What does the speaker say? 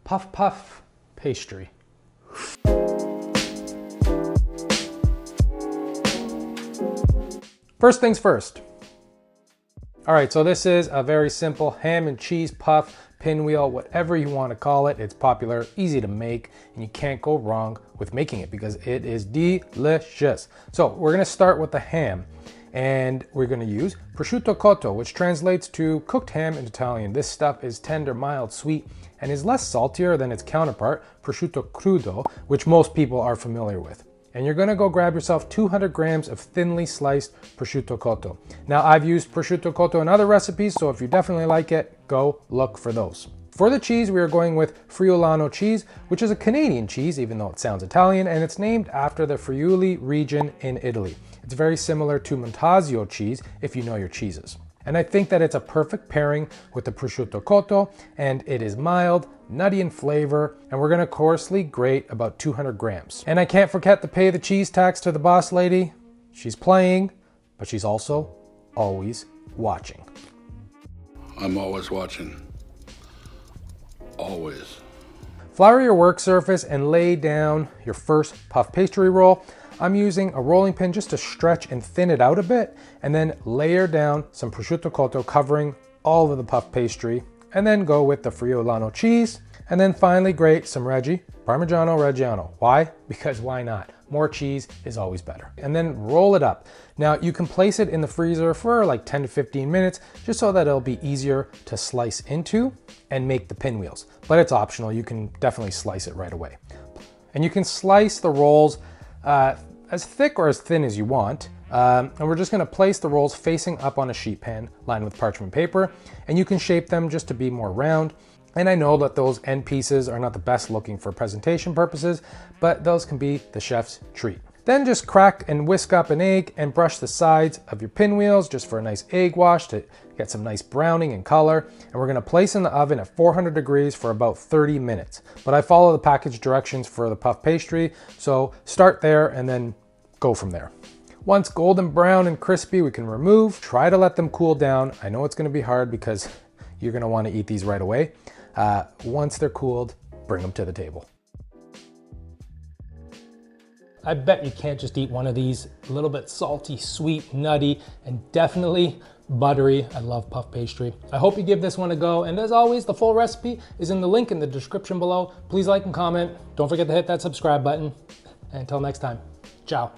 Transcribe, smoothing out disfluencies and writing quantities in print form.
puff puff pastry. First things first. All right, so this is a very simple ham and cheese puff, pinwheel, whatever you want to call it. It's popular, easy to make, and you can't go wrong with making it because it is delicious. So we're gonna start with the ham, and we're gonna use prosciutto cotto, which translates to cooked ham in Italian. This stuff is tender, mild, sweet, and is less saltier than its counterpart, prosciutto crudo, which most people are familiar with. And you're gonna go grab yourself 200 grams of thinly sliced prosciutto cotto. Now, I've used prosciutto cotto in other recipes, so if you definitely like it, go look for those. For the cheese, we are going with friulano cheese, which is a Canadian cheese, even though it sounds Italian, and it's named after the Friuli region in Italy. It's very similar to Montasio cheese, if you know your cheeses. And I think that it's a perfect pairing with the prosciutto cotto, and it is mild, nutty in flavor, and we're gonna coarsely grate about 200 grams. And I can't forget to pay the cheese tax to the boss lady. She's playing, but she's also always watching. I'm always watching. Always. Flour your work surface and lay down your first puff pastry roll. I'm using a rolling pin just to stretch and thin it out a bit, and then layer down some prosciutto cotto covering all of the puff pastry, and then go with the friulano cheese, and then finally grate some Parmigiano Reggiano. Why? Because why not? More cheese is always better. And then roll it up. Now you can place it in the freezer for like 10 to 15 minutes, just so that it'll be easier to slice into and make the pinwheels. But it's optional, you can definitely slice it right away. And you can slice the rolls as thick or as thin as you want. And we're just gonna place the rolls facing up on a sheet pan lined with parchment paper, and you can shape them just to be more round. And I know that those end pieces are not the best looking for presentation purposes, but those can be the chef's treat. Then just crack and whisk up an egg and brush the sides of your pinwheels just for a nice egg wash to get some nice browning and color. And we're gonna place in the oven at 400 degrees for about 30 minutes. But I follow the package directions for the puff pastry, so start there and then go from there. Once golden brown and crispy, we can remove. Try to let them cool down. I know it's gonna be hard because you're gonna wanna eat these right away. Once they're cooled, bring them to the table. I bet you can't just eat one of these. A little bit salty, sweet, nutty, and definitely buttery. I love puff pastry. I hope you give this one a go. And as always, the full recipe is in the link in the description below. Please like and comment. Don't forget to hit that subscribe button. And until next time, ciao.